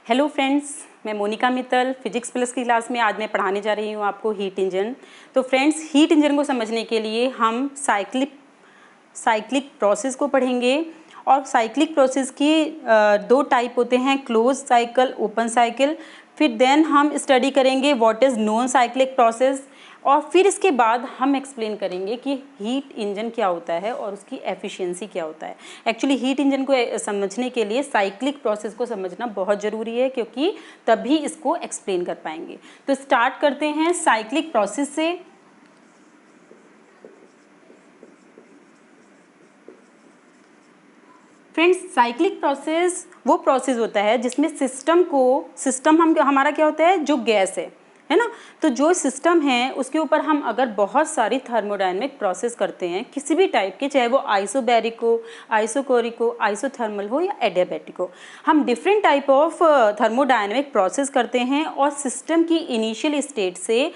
Hello friends, मैं Monika Mittal physics plus की class में आज मैं पढ़ाने जा रही हूँ आपको हीट इंजन। तो फ्रेंड्स, हीट इंजन को समझने के लिए हम साइक्लिक प्रोसेस को पढ़ेंगे। और साइक्लिक प्रोसेस की दो टाइप होते हैं, क्लोज साइकिल, ओपन साइकिल। फिर देन हम स्टडी करेंगे what is non cyclic process, और फिर इसके बाद हम एक्सप्लेन करेंगे कि हीट इंजन क्या होता है और उसकी एफिशिएंसी क्या होता है। एक्चुअली हीट इंजन को समझने के लिए साइक्लिक प्रोसेस को समझना बहुत ज़रूरी है, क्योंकि तभी इसको एक्सप्लेन कर पाएंगे। तो स्टार्ट करते हैं साइक्लिक प्रोसेस से। फ्रेंड्स, साइक्लिक प्रोसेस वो प्रोसेस होता है जिसमें सिस्टम हमारा क्या होता है, जो गैस है ना। तो जो सिस्टम है उसके ऊपर हम अगर बहुत सारी थर्मोडायनेमिक प्रोसेस करते हैं किसी भी टाइप के, चाहे वो आइसोबैरिक हो, आइसोकोरिक हो, आइसोथर्मल हो या एडियाबैटिक हो, हम different type of thermodynamic process करते हैं और सिस्टम की इनिशियल स्टेट से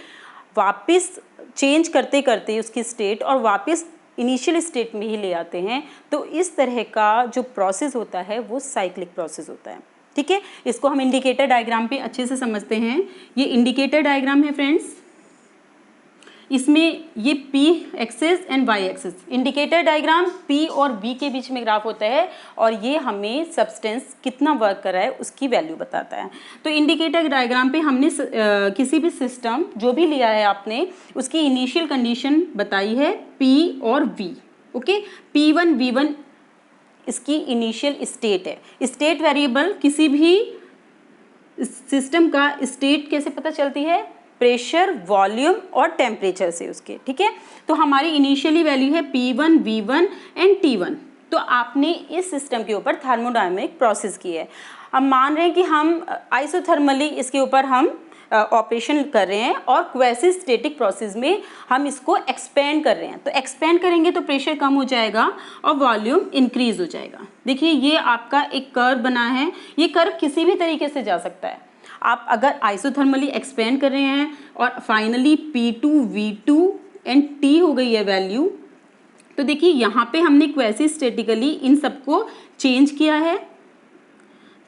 वापस चेंज करते करते उसकी स्टेट और वापस इनिशियल स्टेट में ही ले आते हैं। तो इस तरह का जो प्रोसेस होता है वो साइक्लिक प्रोसेस होता है। ठीक है, इसको हम इंडिकेटर डायग्राम पे अच्छे से समझते हैं। ये इंडिकेटर डायग्राम है फ्रेंड्स, इसमें ये P axis and Y axis. Indicator diagram P और V के बीच में ग्राफ होता है और ये हमें सब्सटेंस कितना वर्क कर रहा है उसकी वैल्यू बताता है। तो इंडिकेटर डायग्राम पे हमने किसी भी सिस्टम जो भी लिया है आपने, उसकी इनिशियल कंडीशन बताई है P और V। ओके, P1 V1 इसकी इनिशियल स्टेट है। स्टेट वेरिएबल, किसी भी सिस्टम का स्टेट कैसे पता चलती है, प्रेशर, वॉल्यूम और टेम्परेचर से उसके। ठीक है, तो हमारी इनिशियली वैल्यू है P1 V1 एंड T1। तो आपने इस सिस्टम के ऊपर थर्मोडायनेमिक प्रोसेस की है। अब मान रहे हैं कि हम आइसोथर्मली इसके ऊपर हम ऑपरेशन कर रहे हैं और क्वैसी स्टैटिक प्रोसेस में हम इसको एक्सपेंड कर रहे हैं। तो एक्सपेंड करेंगे तो प्रेशर कम हो जाएगा और वॉल्यूम इंक्रीज हो जाएगा। देखिए, ये आपका एक कर्व बना है। ये कर्व किसी भी तरीके से जा सकता है। आप अगर आइसोथर्मली एक्सपेंड कर रहे हैं और finally P2 V2 and T हो गई है वैल्यू, तो देखिए यहाँ पे हमने क्वैसी स्टैटिकली इन सबको चेंज किया है।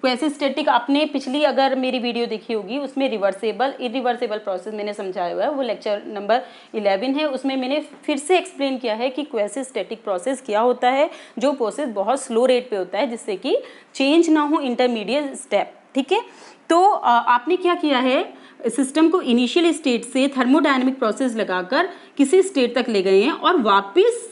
क्वैसी स्टैटिक आपने पिछली अगर मेरी वीडियो देखी होगी, उसमें रिवर्सेबल इरिवर्सेबल प्रोसेस मैंने समझाया हुआ है, वो लेक्चर नंबर 11 है। उसमें मैंने फिर से एक्सप्लेन किया है कि क्वैसी स्टैटिक प्रोसेस क्या होता है, जो प्रोसेस बहुत स्लो रेट पे होता है जिससे कि चेंज ना हो इंटरमीडिएट स्टेप। ठीक है, तो आपने क्या किया है, सिस्टम को इनिशियल स्टेट से थर्मोडायनेमिक प्रोसेस लगाकर किसी स्टेट तक ले गए हैं और वापस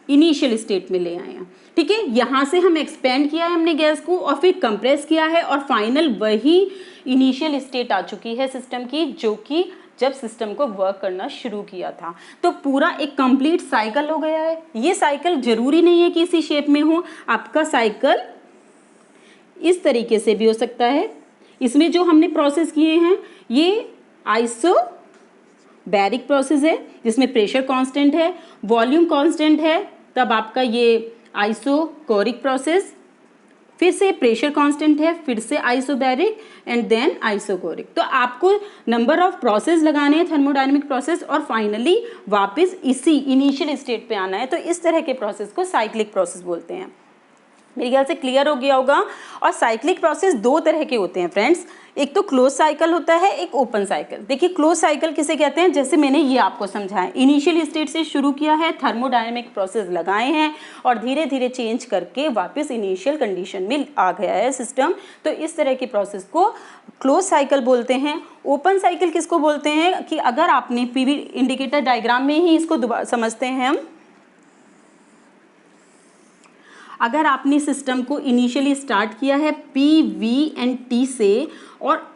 इनिशियल स्टेट में ले आए हैं। ठीक है, यहाँ से हम एक्सपेंड किया है हमने गैस को और फिर कंप्रेस किया है और फाइनल वही इनिशियल स्टेट आ चुकी है सिस्टम की, जो कि जब सिस्टम को वर्क करना शुरू किया था। तो पूरा एक कंप्लीट साइकिल हो गया है। ये साइकिल जरूरी नहीं है कि इसी शेप में हो, आपका साइकिल इस तरीके से भी हो सकता है। इसमें जो हमने प्रोसेस किए हैं ये आइसोबैरिक प्रोसेस है जिसमें प्रेशर कांस्टेंट है, वॉल्यूम कांस्टेंट है। तब आपका ये आइसोकोरिक प्रोसेस, फिर से प्रेशर कांस्टेंट है, फिर से आइसोबैरिक एंड देन आइसोकोरिक। तो आपको नंबर ऑफ प्रोसेस लगाने हैं थर्मोडायनेमिक प्रोसेस और फाइनली वापस इसी इनिशियल स्टेट पे आना है। तो इस तरह के प्रोसेस को साइक्लिक प्रोसेस बोलते हैं। मेरे ख्याल से क्लियर हो गया होगा। और साइक्लिक प्रोसेस दो तरह के होते हैं फ्रेंड्स, एक तो क्लोज साइकिल होता है, एक ओपन साइकिल। देखिए, क्लोज साइकिल किसे कहते हैं, जैसे मैंने ये आपको समझाया, इनिशियल स्टेट से शुरू किया है, थर्मोडायनेमिक प्रोसेस लगाए हैं और धीरे धीरे चेंज करके वापस इनिशियल कंडीशन में आ गया है सिस्टम। तो इस तरह की प्रोसेस को क्लोज साइकिल बोलते हैं। ओपन साइकिल किसको बोलते हैं कि अगर आपने PV इंडिकेटर डायग्राम में ही इसको समझते हैं हम, अगर आपने सिस्टम को इनिशियली स्टार्ट किया है P, V एंड T से और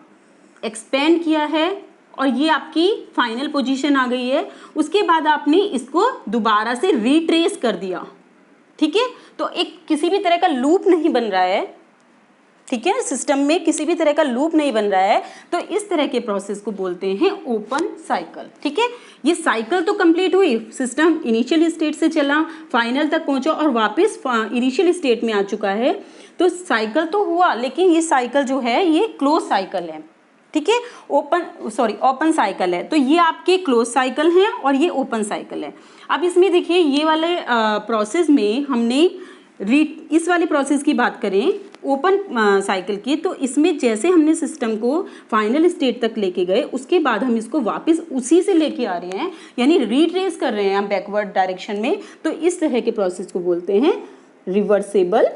एक्सपेंड किया है और ये आपकी फाइनल पोजीशन आ गई है, उसके बाद आपने इसको दोबारा से रिट्रेस कर दिया। ठीक है, तो एक किसी भी तरह का लूप नहीं बन रहा है। ठीक है, सिस्टम में किसी भी तरह का लूप नहीं बन रहा है। तो इस तरह के प्रोसेस को बोलते हैं ओपन साइकिल। ठीक है, ये साइकिल तो कंप्लीट हुई, सिस्टम इनिशियल स्टेट से चला, फाइनल तक पहुंचा और वापस इनिशियल स्टेट में आ चुका है। तो साइकिल तो हुआ, लेकिन ये साइकिल जो है ये क्लोज साइकिल है। ठीक है, ओपन साइकिल है। तो ये आपके क्लोज साइकिल हैं और ये ओपन साइकिल है। अब इसमें देखिए, ये वाले प्रोसेस में हमने इस वाली प्रोसेस की बात करें ओपन साइकिल की, तो इसमें जैसे हमने सिस्टम को फाइनल स्टेट तक लेके गए, उसके बाद हम इसको वापस उसी से लेके आ रहे हैं, यानी रिट्रेस कर रहे हैं हम बैकवर्ड डायरेक्शन में, तो इस तरह के प्रोसेस को बोलते हैं रिवर्सेबल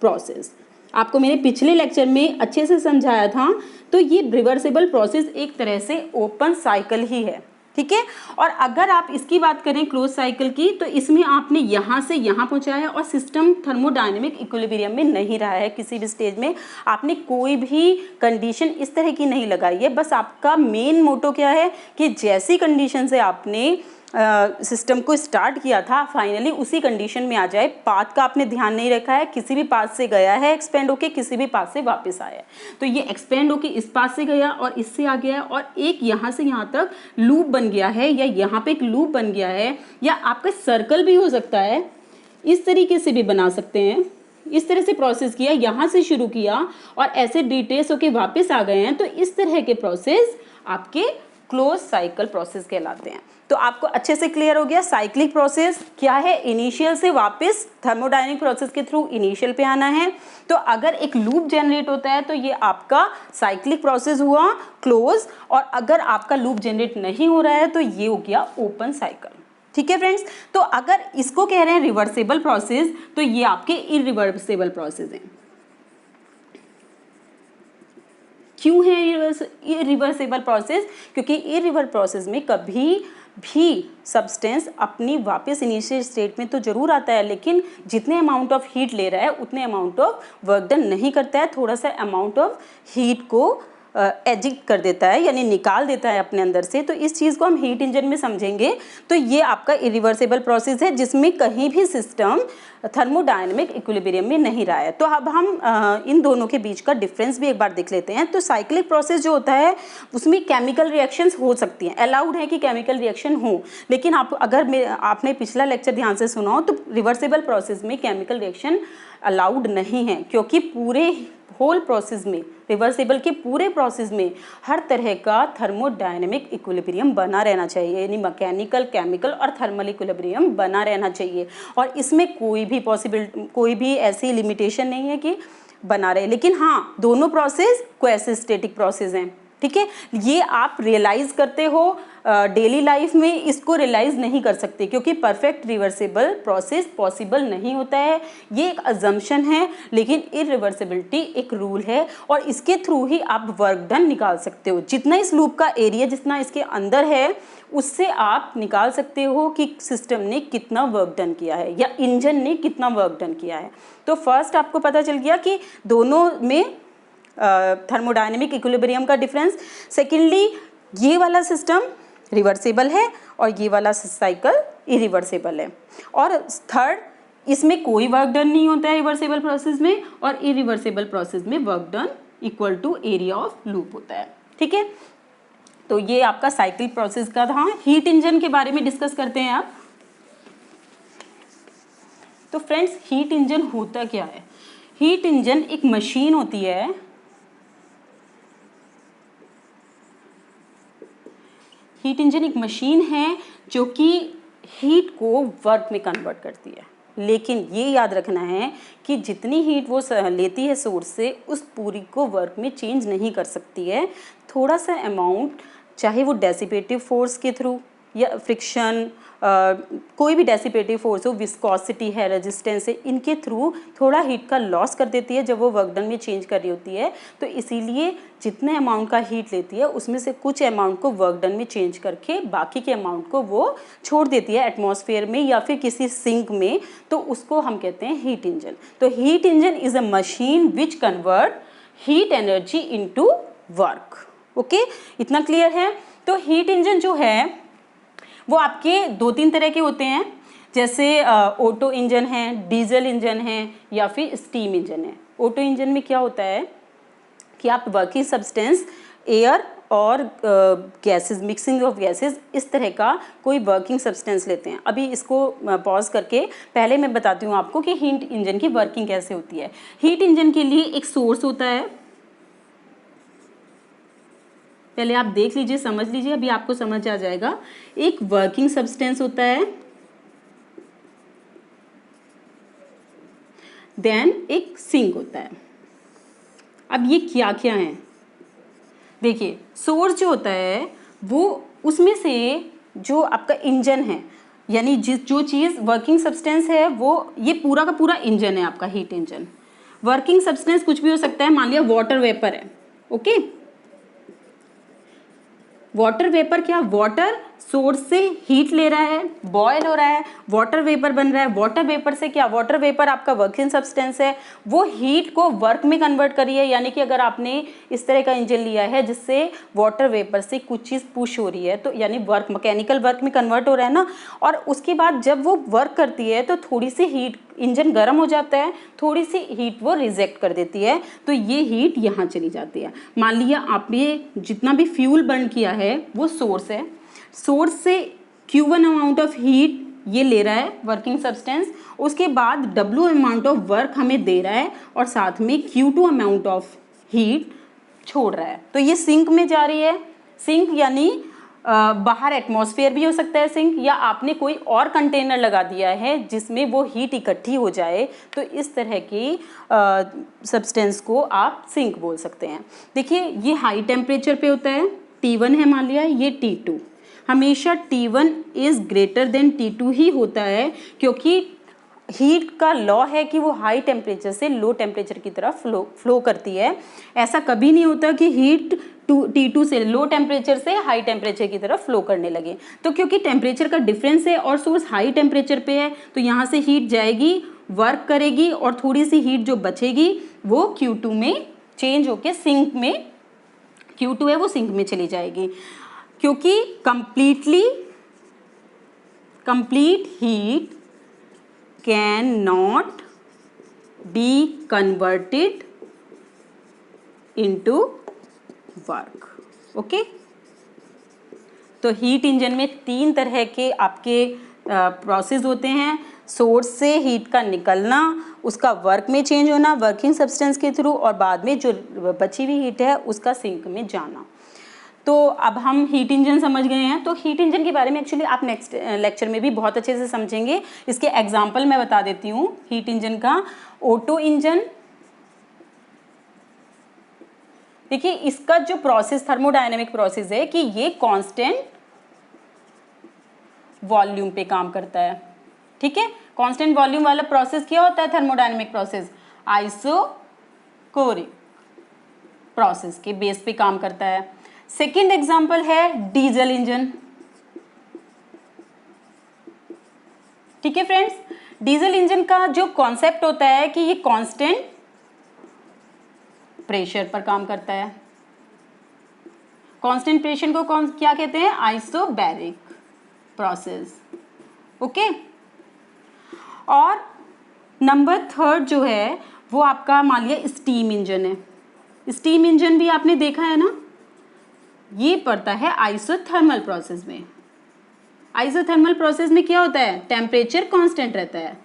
प्रोसेस। आपको मैंने पिछले लेक्चर में अच्छे से समझाया था। तो ये रिवर्सेबल प्रोसेस एक तरह से ओपन साइकिल ही है, ठीक है। और अगर आप इसकी बात करें क्लोज साइकिल की, तो इसमें आपने यहाँ से यहाँ पहुँचाया और सिस्टम थर्मोडायनेमिक इक्विलिब्रियम में नहीं रहा है। किसी भी स्टेज में आपने कोई भी कंडीशन इस तरह की नहीं लगाई है। बस आपका मेन मोटो क्या है कि जैसी कंडीशन से आपने सिस्टम को स्टार्ट किया था, फाइनली उसी कंडीशन में आ जाए। पाथ का आपने ध्यान नहीं रखा है, किसी भी पाथ से गया है एक्सपेंड होके, किसी भी पाथ से वापस आया है। तो ये एक्सपेंड होके इस पाथ से गया और इससे आ गया, और एक यहाँ से यहाँ तक लूप बन गया है, या यहाँ पे एक लूप बन गया है, या आपका सर्कल भी हो सकता है। इस तरीके से भी बना सकते हैं। इस तरह से प्रोसेस किया, यहाँ से शुरू किया और ऐसे डिटेल्स होके वापस आ गए हैं। तो इस तरह के प्रोसेस आपके क्लोज साइकिल प्रोसेस कहलाते हैं। तो आपको अच्छे से क्लियर हो गया साइक्लिक प्रोसेस क्या है। इनिशियल से वापस थर्मोडायनेमिक प्रोसेस के थ्रू इनिशियल पे आना है। तो अगर एक लूप जनरेट होता है तो ये आपका साइक्लिक प्रोसेस हुआ क्लोज, और अगर आपका लूप जनरेट नहीं हो रहा है तो ये हो गया ओपन साइकिल, ठीक है फ्रेंड्स। तो अगर इसको कह रहे हैं रिवर्सेबल प्रोसेस, तो ये आपके इरिवर्सिबल प्रोसेस हैं। क्यों है इरिवर्सिबल प्रोसेस? क्योंकि इरिवर्सिबल प्रोसेस में कभी भी सब्सटेंस अपनी वापस इनिशियल स्टेट में तो जरूर आता है, लेकिन जितने अमाउंट ऑफ हीट ले रहा है उतने अमाउंट ऑफ वर्क डन नहीं करता है। थोड़ा सा अमाउंट ऑफ हीट को एजिट कर देता है, यानी निकाल देता है अपने अंदर से। तो इस चीज़ को हम हीट इंजन में समझेंगे। तो ये आपका इरिवर्सिबल प्रोसेस है जिसमें कहीं भी सिस्टम थर्मोडायनेमिक इक्विलिब्रियम में नहीं रहा है। तो अब हम इन दोनों के बीच का डिफरेंस भी एक बार देख लेते हैं। तो साइक्लिक प्रोसेस जो होता है उसमें केमिकल रिएक्शंस हो सकती हैं, अलाउड है कि केमिकल रिएक्शन हो, लेकिन आपने पिछला लेक्चर ध्यान से सुना हो तो रिवर्सिबल प्रोसेस में केमिकल रिएक्शन अलाउड नहीं है, क्योंकि पूरे होल प्रोसेस में, रिवर्सिबल के पूरे प्रोसेस में हर तरह का थर्मोडायनेमिक इक्विलिब्रियम बना रहना चाहिए, यानी मैकेनिकल, केमिकल और थर्मल इक्विलिब्रियम बना रहना चाहिए। और इसमें कोई भी ऐसी लिमिटेशन नहीं है कि बना रहे। लेकिन हाँ, दोनों प्रोसेस क्वासीस्टेटिक प्रोसेस हैं, ठीक है। ये आप रियलाइज़ करते हो डेली लाइफ में, इसको रियलाइज़ नहीं कर सकते क्योंकि परफेक्ट रिवर्सिबल प्रोसेस पॉसिबल नहीं होता है। ये एक अजम्पशन है, लेकिन इरिवर्सिबिलिटी एक रूल है और इसके थ्रू ही आप वर्क डन निकाल सकते हो। जितना इस लूप का एरिया, जितना इसके अंदर है, उससे आप निकाल सकते हो कि सिस्टम ने कितना वर्क डन किया है या इंजन ने कितना वर्क डन किया है। तो फर्स्ट आपको पता चल गया कि दोनों में थर्मोडायनेमिक इक्विलिब्रियम का डिफरेंस। सेकेंडली, ये वाला सिस्टम रिवर्सिबल है और ये वाला साइकिल इरिवर्सिबल है। और थर्ड, इसमें कोई वर्क डन नहीं होता है रिवर्सिबल प्रोसेस में, और इरिवर्सिबल प्रोसेस में work done equal to area of loop होता है, ठीक है। तो ये आपका साइकिल प्रोसेस का था। हीट इंजन के बारे में डिस्कस करते हैं आप। तो फ्रेंड्स, हीट इंजन होता क्या है? हीट इंजन एक मशीन होती है, हीट इंजन एक मशीन है जो कि हीट को वर्क में कन्वर्ट करती है। लेकिन ये याद रखना है कि जितनी हीट वो लेती है सोर्स से, उस पूरी को वर्क में चेंज नहीं कर सकती है। थोड़ा सा अमाउंट, चाहे वो डेसिपेटिव फोर्स के थ्रू या फ्रिक्शन, कोई भी डेसिपेटिव फोर्स हो, विस्कोसिटी है, रेजिस्टेंस है, इनके थ्रू थोड़ा हीट का लॉस कर देती है जब वो वर्क डन में चेंज कर रही होती है। तो इसीलिए जितने अमाउंट का हीट लेती है उसमें से कुछ अमाउंट को वर्क डन में चेंज करके बाकी के अमाउंट को वो छोड़ देती है एटमॉस्फेयर में या फिर किसी सिंक में। तो उसको हम कहते हैं हीट इंजन। तो heat engine is a machine which convert heat energy into work. Okay, इतना क्लियर है? तो हीट इंजन जो है वो आपके 2-3 तरह के होते हैं, जैसे ऑटो इंजन है, डीजल इंजन है या फिर स्टीम इंजन है। ऑटो इंजन में क्या होता है कि आप वर्किंग सब्सटेंस, एयर और गैसेस, मिक्सिंग ऑफ गैसेस, इस तरह का कोई वर्किंग सब्सटेंस लेते हैं। अभी इसको पॉज करके पहले मैं बताती हूँ आपको कि हीट इंजन की वर्किंग कैसे होती है। हीट इंजन के लिए एक सोर्स होता है, पहले आप देख लीजिए, समझ लीजिए, अभी आपको समझ आ जाएगा। एक वर्किंग सब्सटेंस होता है, देन एक सिंक होता है। अब ये क्या क्या है, देखिए सोर्स जो होता है वो उसमें से जो आपका इंजन है, यानी जो चीज़ वर्किंग सब्सटेंस है वो ये पूरा का पूरा इंजन है आपका हीट इंजन। वर्किंग सब्सटेंस कुछ भी हो सकता है, मान लिया वाटर वेपर है, ओके। वाटर वेपर क्या, वाटर सोर्स से हीट ले रहा है, बॉयल हो रहा है, वाटर वेपर बन रहा है। वाटर वेपर से क्या, वाटर वेपर आपका वर्किंग सब्सटेंस है, वो हीट को वर्क में कन्वर्ट करी है। यानी कि अगर आपने इस तरह का इंजन लिया है जिससे वाटर वेपर से कुछ चीज़ पुश हो रही है, तो यानी वर्क मैकेनिकल वर्क में कन्वर्ट हो रहा है ना, और उसके बाद जब वो वर्क करती है तो थोड़ी सी हीट, इंजन गर्म हो जाता है, थोड़ी सी हीट वो रिजेक्ट कर देती है, तो ये हीट यहाँ चली जाती है। मान लिया आपने जितना भी फ्यूल बर्न किया है वो सोर्स है, सोर्स से Q1 अमाउंट ऑफ हीट ये ले रहा है वर्किंग सब्सटेंस, उसके बाद W अमाउंट ऑफ वर्क हमें दे रहा है और साथ में Q2 अमाउंट ऑफ हीट छोड़ रहा है, तो ये सिंक में जा रही है। सिंक यानी बाहर एटमॉस्फेयर भी हो सकता है सिंक, या आपने कोई और कंटेनर लगा दिया है जिसमें वो हीट इकट्ठी हो जाए, तो इस तरह की सब्सटेंस को आप सिंक बोल सकते हैं। देखिए ये हाई टेम्परेचर पे होता है, T1 है मान लिया, ये T2, हमेशा T1 is greater than T2 ही होता है, क्योंकि हीट का लॉ है कि वो हाई टेम्परेचर से लो टेम्परेचर की तरफ फ्लो करती है। ऐसा कभी नहीं होता कि हीट T2 से लो टेम्परेचर से हाई टेम्परेचर की तरफ फ्लो करने लगे। तो क्योंकि टेम्परेचर का डिफरेंस है और सोर्स हाई टेम्परेचर पे है, तो यहाँ से हीट जाएगी, वर्क करेगी, और थोड़ी सी हीट जो बचेगी वो Q2 में चेंज होके सिंक में, Q2 है वो सिंक में चली जाएगी, क्योंकि complete heat can not be converted into work, okay. तो हीट इंजन में 3 तरह के आपके प्रोसेस होते हैं, सोर्स से हीट का निकलना, उसका वर्क में चेंज होना वर्किंग सब्सटेंस के थ्रू, और बाद में जो बची हुई हीट है उसका सिंक में जाना। तो अब हम हीट इंजन समझ गए हैं, तो हीट इंजन के बारे में एक्चुअली आप नेक्स्ट लेक्चर में भी बहुत अच्छे से समझेंगे। इसके एग्जांपल मैं बता देती हूँ हीट इंजन का। ऑटो इंजन, देखिए इसका जो प्रोसेस थर्मोडायनेमिक प्रोसेस है कि ये कांस्टेंट वॉल्यूम पे काम करता है, ठीक है। कांस्टेंट वॉल्यूम वाला प्रोसेस क्या होता है थर्मोडायनेमिक प्रोसेस, आइसोकोरिक प्रोसेस के बेस पे काम करता है। सेकेंड एग्जांपल है डीजल इंजन, ठीक है फ्रेंड्स। डीजल इंजन का जो कॉन्सेप्ट होता है कि ये कांस्टेंट प्रेशर पर काम करता है। कांस्टेंट प्रेशर को क्या कहते हैं, आइसोबैरिक प्रोसेस, ओके। और नंबर 3 जो है वो आपका मान लिया स्टीम इंजन है। स्टीम इंजन भी आपने देखा है ना, ये पड़ता है आइसोथर्मल प्रोसेस में। आइसोथर्मल प्रोसेस में क्या होता है, टेम्परेचर कांस्टेंट रहता है।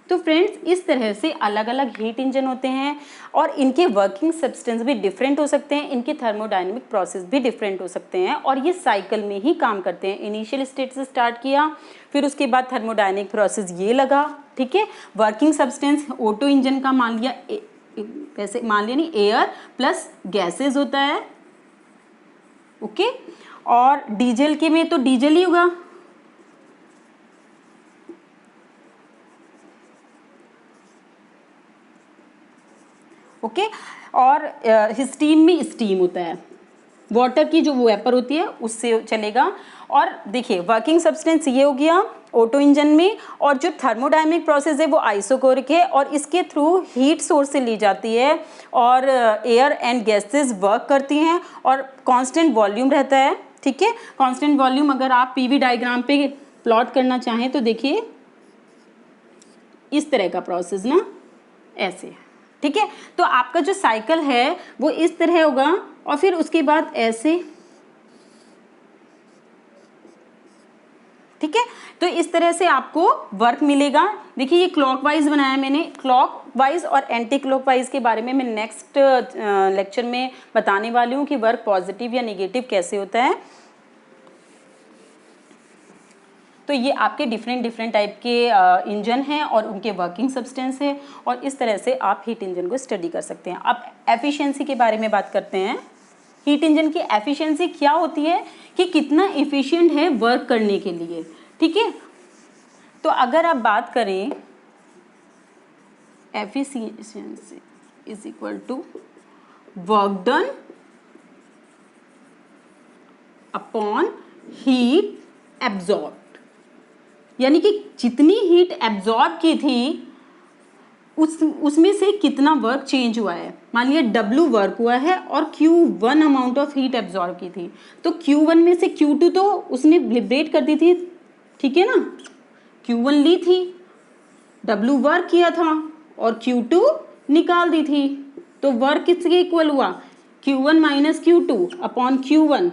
तो फ्रेंड्स इस तरह से अलग अलग हीट इंजन होते हैं और इनके वर्किंग सब्सटेंस भी डिफरेंट हो सकते हैं, इनके थर्मोडायनेमिक प्रोसेस भी डिफरेंट हो सकते हैं, और ये साइकिल में ही काम करते हैं। इनिशियल स्टेट से स्टार्ट किया, फिर उसके बाद थर्मोडायनेमिक प्रोसेस ये लगा, ठीक है। वर्किंग सब्सटेंस ऑटो इंजन का मान लिया, वैसे मान लिया नहीं, एयर प्लस गैसेज होता है, ओके। और डीजल के में तो डीजल ही होगा, ओके। और स्टीम में स्टीम होता है, वाटर की जो वेपर होती है उससे चलेगा। और देखिए वर्किंग सब्सटेंस ये हो गया ऑटो इंजन में, और जो थर्मोडायनेमिक प्रोसेस है वो आइसोकोरिक है, और इसके थ्रू हीट सोर्स से ली जाती है और एयर एंड गैसेस वर्क करती हैं और कांस्टेंट वॉल्यूम रहता है, ठीक है। कांस्टेंट वॉल्यूम अगर आप पीवी डायग्राम पे प्लॉट करना चाहें तो देखिए इस तरह का प्रोसेस ना, ऐसे, ठीक है। तो आपका जो साइकिल है वो इस तरह होगा, और फिर उसके बाद ऐसे, ठीक है। तो इस तरह से आपको वर्क मिलेगा। देखिए ये क्लॉकवाइज बनाया मैंने, क्लॉकवाइज और एंटी क्लॉकवाइज के बारे में मैं नेक्स्ट लेक्चर में बताने वाली हूँ कि वर्क पॉजिटिव या निगेटिव कैसे होता है। तो ये आपके डिफरेंट टाइप के इंजन हैं और उनके वर्किंग सब्सटेंस है, और इस तरह से आप हीट इंजन को स्टडी कर सकते हैं। अब एफिशिएंसी के बारे में बात करते हैं। हीट इंजन की एफिशिएंसी क्या होती है कि कितना एफिशिएंट है वर्क करने के लिए, ठीक है। तो अगर आप बात करें efficiency is equal to work done upon heat absorbed, यानी कि जितनी हीट एब्जॉर्ब की थी उसमें से कितना वर्क चेंज हुआ है। मान लिया W वर्क हुआ है और Q1 amount of heat absorb की थी, तो Q1 में से Q2 तो उसने लिबरेट कर दी थी, ठीक है ना। Q1 ली थी, W वर्क किया था और Q2 निकाल दी थी, तो वर्क किसके इक्वल हुआ, Q1 minus Q2 upon Q1।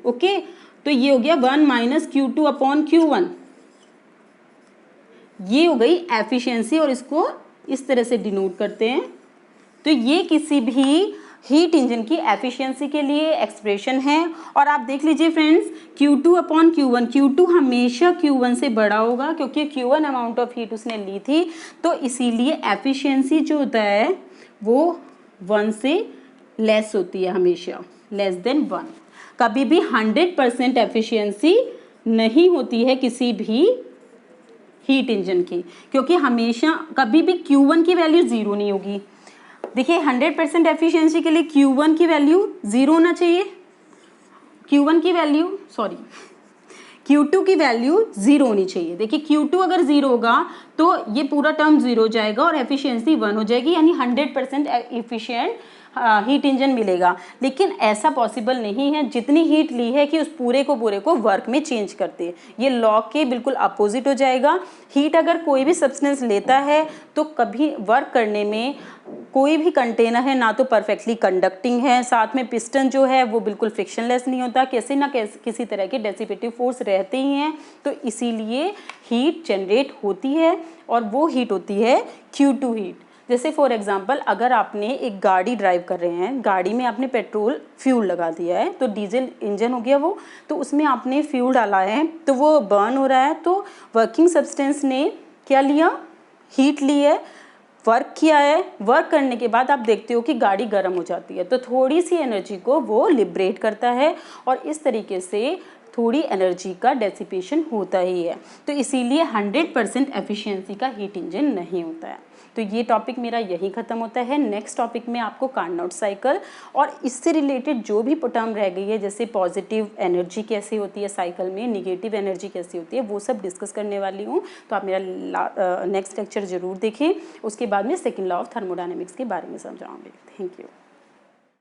Okay, तो ये हो गया 1 माइनस Q2 अपॉन Q1, ये हो गई एफिशिएंसी, और इसको इस तरह से डिनोट करते हैं। तो ये किसी भी हीट इंजन की एफिशिएंसी के लिए एक्सप्रेशन है। और आप देख लीजिए friends, Q2 upon Q1, Q2 हमेशा Q1 से बड़ा होगा क्योंकि Q1 अमाउंट ऑफ हीट उसने ली थी, तो इसीलिए एफिशिएंसी जो होता है वो 1 से लेस होती है, हमेशा लेस देन 1। कभी भी 100% एफिशिएंसी नहीं होती है किसी भी हीट इंजन की, क्योंकि हमेशा कभी भी Q1 की वैल्यू जीरो नहीं होगी। देखिए 100% एफिशिएंसी के लिए Q1 की वैल्यू जीरो होना चाहिए, Q1 की वैल्यू Q2 की वैल्यू जीरो होनी चाहिए। देखिए Q2 अगर जीरो होगा तो ये पूरा टर्म जीरो हो जाएगा और एफिशिएंसी 1 हो जाएगी, यानी 100% एफिशिएंट हीट इंजन मिलेगा। लेकिन ऐसा पॉसिबल नहीं है, जितनी हीट ली है कि उस पूरे को वर्क में चेंज करते हैं, ये लॉ के बिल्कुल अपोजिट हो जाएगा। हीट अगर कोई भी सब्सटेंस लेता है तो कभी वर्क करने में कोई भी कंटेनर है ना तो परफेक्टली कंडक्टिंग है, साथ में पिस्टन जो है वो बिल्कुल फ्रिक्शनलेस नहीं होता, कैसे ना किसी तरह के डेसिपेटिव फोर्स रहते ही हैं, तो इसीलिए हीट जनरेट होती है और वो हीट होती है Q2 हीट। जैसे फॉर एग्जांपल, अगर आपने एक गाड़ी ड्राइव कर रहे हैं, गाड़ी में आपने पेट्रोल फ्यूल लगा दिया है, तो डीजल इंजन हो गया वो, तो उसमें आपने फ्यूल डाला है तो वो बर्न हो रहा है, तो वर्किंग सब्सटेंस ने क्या लिया, हीट ली है, वर्क किया है। वर्क करने के बाद आप देखते हो कि गाड़ी गर्म हो जाती है, तो थोड़ी सी एनर्जी को वो लिबरेट करता है और इस तरीके से थोड़ी एनर्जी का डेसिपेशन होता ही है। तो इसीलिए 100% एफिशिएंसी का हीट इंजन नहीं होता है। तो ये टॉपिक मेरा यही ख़त्म होता है। नेक्स्ट टॉपिक में आपको कार्नोट साइकिल और इससे रिलेटेड जो भी टर्म रह गई है, जैसे पॉजिटिव एनर्जी कैसे होती है साइकिल में, निगेटिव एनर्जी कैसे होती है, वो सब डिस्कस करने वाली हूँ। तो आप मेरा नेक्स्ट लेक्चर ज़रूर देखें। उसके बाद में सेकेंड लॉ ऑफ थर्मोडायनेमिक्स के बारे में समझाऊँगी। Thank you.